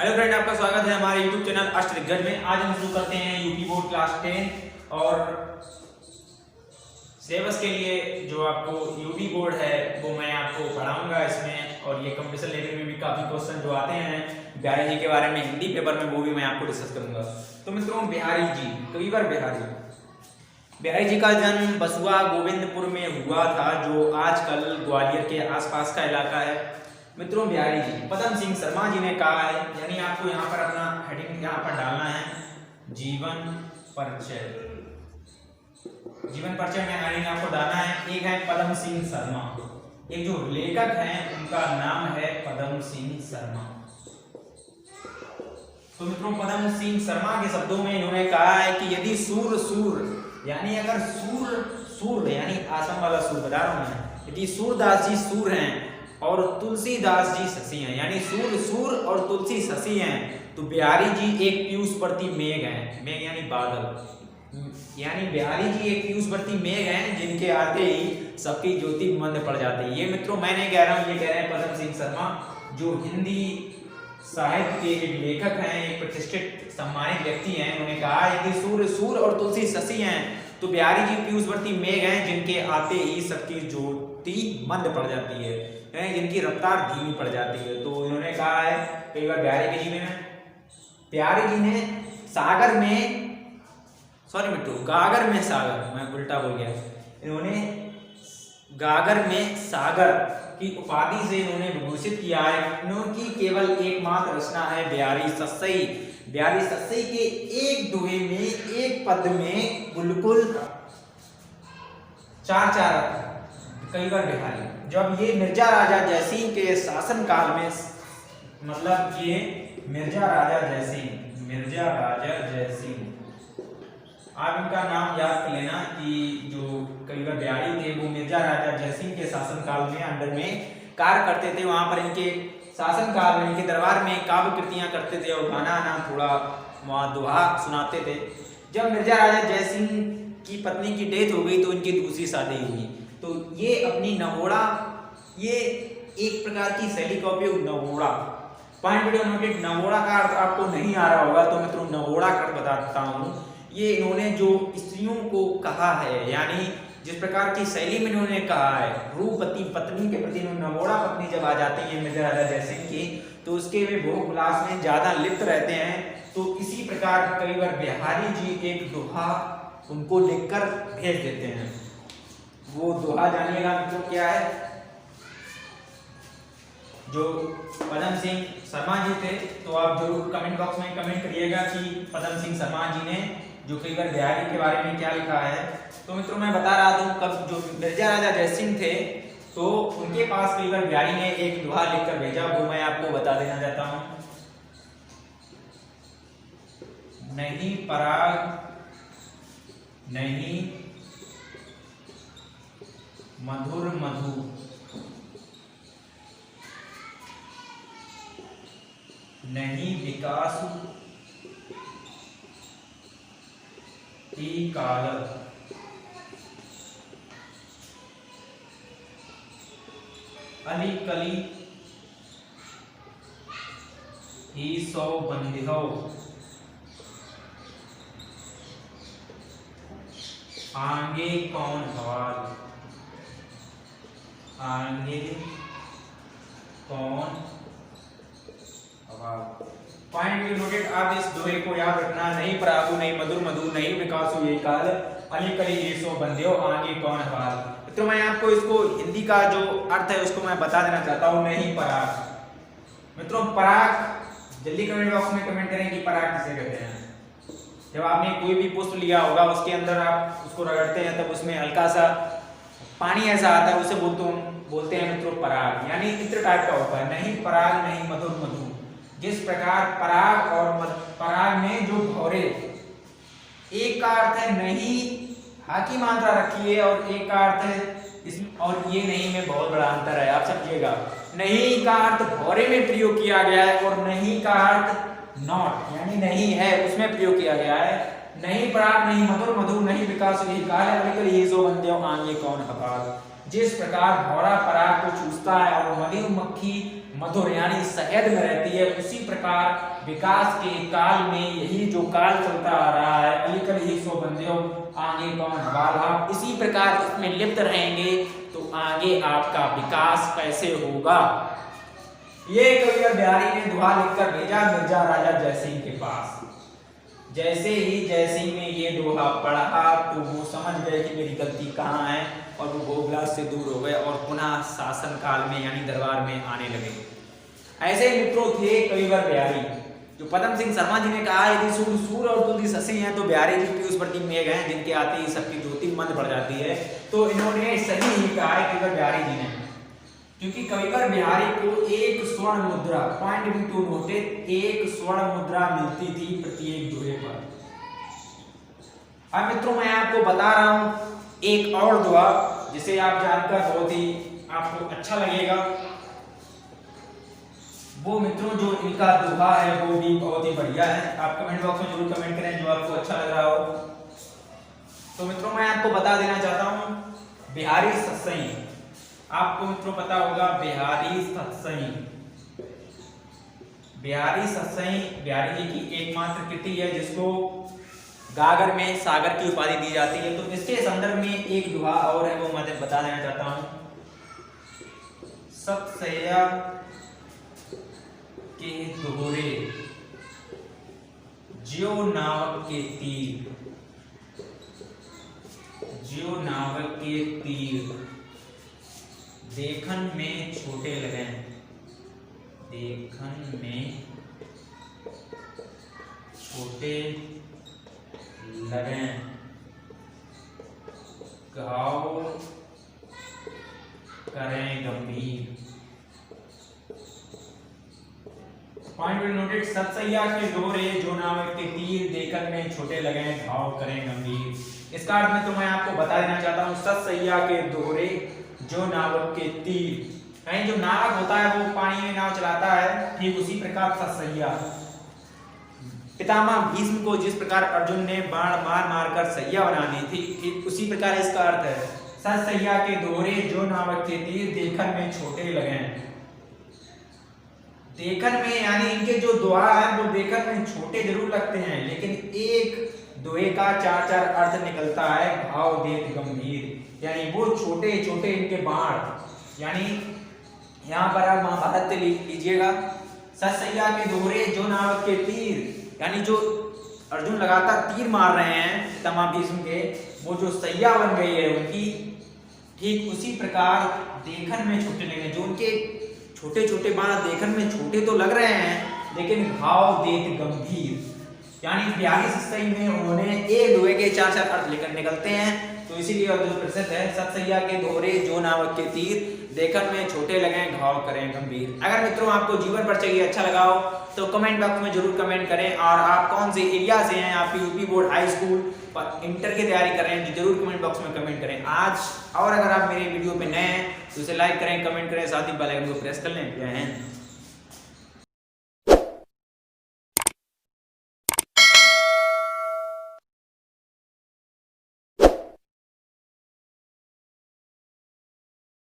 Hello friend, आपका स्वागत है हमारे यूट्यूब चैनल अष्टदिग्गज में। आज हम शुरू करते हैं यूपी बोर्ड क्लास 10 और सिलेबस के लिए जो आपको यूपी बोर्ड है वो मैं आपको पढ़ाऊंगा इसमें। और ये कंपटीशन लेवल में भी काफ़ी क्वेश्चन जो आते हैं बिहारी जी के बारे में हिंदी पेपर में, वो भी मैं आपको डिस्कस करूंगा। तो मित्रों, बिहारी जी कविवर बिहारी जी का जन्म बसुआ गोविंदपुर में हुआ था, जो आजकल ग्वालियर के आसपास का इलाका है। मित्रों, बिहारी जी पदम सिंह शर्मा जी ने कहा है, यानी आपको यहाँ पर अपना हेडिंग यहाँ पर डालना है जीवन परिचय। जीवन परिचय में हेडिंग आपको डालना है, एक है पदम सिंह शर्मा, एक जो लेखक हैं उनका नाम है पदम सिंह शर्मा। तो मित्रों, पदम सिंह शर्मा के शब्दों में इन्होंने कहा है कि यदि सूर यानी अगर सूर यानी आसम वाला सूर बता रहा हूं मैं, यदि सूरदास जी सूर हैं और तुलसीदास जी शशि हैं, यानी सूर और तुलसी शशि हैं, तो बिहारी जी एक पीयूषवर्ती मेघ हैं। मेघ यानी बादल, यानी बिहारी जी एक पीयूषवर्ती मेघ हैं जिनके आते ही सबकी ज्योति मंद पड़ जाती है। ये मित्रों मैं नहीं कह रहा हूँ, ये कह रहे हैं पदम सिंह शर्मा, जो हिंदी साहित्य के एक लेखक हैं, एक प्रतिष्ठित सम्मानित व्यक्ति हैं। उन्होंने कहा यदि सूर और तुलसी शशि हैं तो बिहारी जी पीयूषवर्ती मेघ हैं जिनके आते ही सबकी ज्योति मंद पड़ जाती है, जिनकी रफ्तार धीमी पड़ जाती है। तो इन्होंने कहा है कई बार बिहारी जी ने सागर में गागर में सागर, मैं उल्टा बोल गया, इन्होंने गागर में सागर की उपाधि से इन्होंने विभूषित किया है। इनकी केवल एकमात्र रचना है बिहारी सस्सई के एक दोहे में, एक पद में बिल्कुल चार कई बार बिहारी। जब ये मिर्जा राजा जयसिंह के शासन काल में, मतलब ये मिर्जा राजा जयसिंह, आप इनका नाम याद कर लेना कि जो कई बार बिहारी थे वो मिर्जा राजा जयसिंह के शासन काल में अंडर में कार्य करते थे। वहां पर इनके शासन काल में इनके दरबार में काव्य कृतियां करते थे और गाना थोड़ा वहाँ दोहा सुनाते थे। जब मिर्जा राजा जयसिंह की पत्नी की डेथ हो गई तो इनकी दूसरी शादी हुई। तो ये अपनी नवोड़ा, ये एक प्रकार की शैली का उपयोग नवोड़ा, पॉइंट वीडियो नोटेड, नवोड़ा का अर्थ आपको नहीं आ रहा होगा तो मित्रों नवोड़ा कर बताता हूँ। ये इन्होंने जो स्त्रियों को कहा है, यानी जिस प्रकार की शैली में इन्होंने कहा है, रूपवती पत्नी के प्रति नवोड़ा पत्नी जब आ जाती है मिर्जा राजा जयसिंह की, तो उसके वे भोग विलास में ज्यादा लिप्त रहते हैं। तो इसी प्रकार कई बार बिहारी जी एक दोहा उनको लिखकर भेज देते हैं। वो दोहा जानिएगा मित्रों क्या है। जो पदम सिंह शर्मा जी थे, तो आप जरूर कमेंट बॉक्स में कमेंट करिएगा कि पदम सिंह शर्मा जी ने जो कई बार बिहारी के बारे में क्या लिखा है। तो मित्रों मैं बता रहा था कब जो मिर्जा राजा जयसिंह थे तो उनके पास कई बार बिहारी ने एक दोहा लिखकर भेजा, वो मैं आपको बता देना चाहता हूं। नहीं पराग नहीं मधुर मधु, नहीं विकास की काल, अली कली ही सौ बंदिहो, आगे कौन हवाल, आगे कौन हवाल। पॉइंट भी नोटेड, आप इस दोहे को याद रखना, नहीं परागु नहीं मधुर मधु, नहीं विकासु ये काल, अली कली ये सो बंदियो, आगे कौन हवाल। तो मैं आपको इसको हिंदी का जो अर्थ है उसको मैं बता देना चाहता हूँ। नहीं पराग, मित्रों पराग जल्दी कमेंट बॉक्स में कमेंट करें कि पराग किसे कहते हैं। जब आपने कोई भी पुष्प लिया होगा उसके अंदर आप उसको रगड़ते हैं तब उसमें हल्का सा पानी ऐसा आता है, उसे बोलते हैं मित्रों पराग, यानी इत्र टाइप का होता है। नहीं पराग नहीं मधुर मधु, जिस प्रकार पराग और पराग में जो भौरे, एक का अर्थ है नहीं, हा की मात्रा रखी है, और एक का अर्थ है इसमें, और ये नहीं में बहुत बड़ा अंतर है, आप समझिएगा। नहीं का अर्थ भौरे में प्रयोग किया गया है और नहीं का अर्थ नॉट यानी नहीं है उसमें प्रयोग किया गया है। नहीं पराग नहीं मधुर मधु, नहीं विकास यही काल, अली कली ये सो बंदियो, आगे कौन हवाल। जिस प्रकार भौरा पराग को चूसता है और मधुमक्खी मधुर यानी शहद में रहती है, उसी प्रकार विकास के काल में यही जो काल चलता आ रहा है, अलीकल ही सो बंदियों आगे कौन हवाला, इसी प्रकार इसमें लिप्त रहेंगे तो आगे आपका विकास कैसे होगा। ये कविवर बिहारी ने दोहा लिखकर भेजा मिर्जा राजा जयसिंह के पास। जैसे ही जयसिंह ने ये दोहा पढ़ा तो वो समझ गए कि मेरी गलती कहाँ है और वो भोगलास से दूर हो गए और पुनः शासन काल में यानी दरबार में आने लगे। ऐसे मित्रों थे कविवर बिहारी। जो पदम सिंह शर्मा जी ने कहा यदि सूर सूर और तुलसी ससी हैं तो बिहारी जी पीयूष प्रति मेघ हैं जिनके आते ही सबकी ज्योति मंद पड़ जाती है। तो इन्होंने सही ही कहा है कविवर बिहारी जी ने, क्योंकि कविवर बिहारी को एक स्वर्ण मुद्रा, पॉइंट भी टू नोटेड, एक स्वर्ण मुद्रा मिलती थी प्रत्येक दोहे पर। अब मित्रों मैं आपको बता रहा हूं एक और दुआ जिसे आप जानकर बहुत ही आपको अच्छा लगेगा। वो मित्रों जो इनका दोहा है वो भी बहुत ही बढ़िया है। आप कमेंट बॉक्स में जरूर कमेंट करें जो आपको अच्छा लग रहा हो। तो मित्रों मैं आपको बता देना चाहता हूं बिहारी सत्सई। आपको मित्रों पता होगा बिहारी सत्सई। बिहारी सत्सई बिहारी जी की एकमात्र कृति है जिसको गागर में सागर की उपाधि दी जाती है। तो इसके संदर्भ में एक दोहा और है वो मैं बता देना चाहता हूं। सतसैया के दोहरे ज्यो नावक के तीर, ज्यो नावक के तीर देखन में छोटे लगे, देखन में छोटे लगे, घाव करें गंभीर। पॉइंट नोटेड, सतसैया के दोहरे जो नावक के तीर देखन में छोटे लगे, घाव करें गंभीर। इसका अर्थ में तो मैं आपको बता देना चाहता हूँ सतसैया के दोहरे जो नावक के तीर, यानी जो नावक होता है वो पानी में नाव चलाता है, ठीक उसी प्रकार सतसैया पितामह भीष्म को जिस प्रकार अर्जुन ने बाण मार मार कर सैया बना दी थी, ठीक उसी प्रकार इसका अर्थ है सतसैया के दोहरे जो नावक के तीर देखन में छोटे लगे। देखन में यानी इनके जो दोहा है वो देखन में छोटे जरूर लगते हैं लेकिन एक दोहे का चार चार अर्थ निकलता है, घाव देत गंभीर, यानी वो छोटे छोटे इनके बाण। यानी यहाँ पर आप महाभारत से लीजिएगा, सतसैया के दोहरे जो नावक के तीर, यानी जो अर्जुन लगातार तीर मार रहे हैं पितामह भीष्म के, वो जो सैया बन गई है उनकी, ठीक उसी प्रकार देखन में छोटे लगे। जो उनके छोटे छोटे बाण देखन में छोटे तो लग रहे हैं लेकिन घाव देत गंभीर, यानी बिहारी सतसई में उन्होंने एक दोहे के चार चार अर्थ लेकर निकलते हैं। तो इसीलिए जो प्रसिद्ध है सतसैया के दोहरे जो नावक के तीर देखन में छोटे लगे, घाव करें गंभीर। अगर मित्रों आपको जीवन पर चाहिए अच्छा लगा हो तो कमेंट बॉक्स में जरूर कमेंट करें, और आप कौन से एरिया से हैं, आप यूपी बोर्ड हाई स्कूल पर इंटर की तैयारी कर रहे हैं तो जरूर कमेंट बॉक्स में कमेंट करें आज। और अगर आप मेरे वीडियो पे नए हैं तो इसे लाइक करें, कमेंट करें, साथ ही बेल आइकन को प्रेस कर लें। जय हिंद।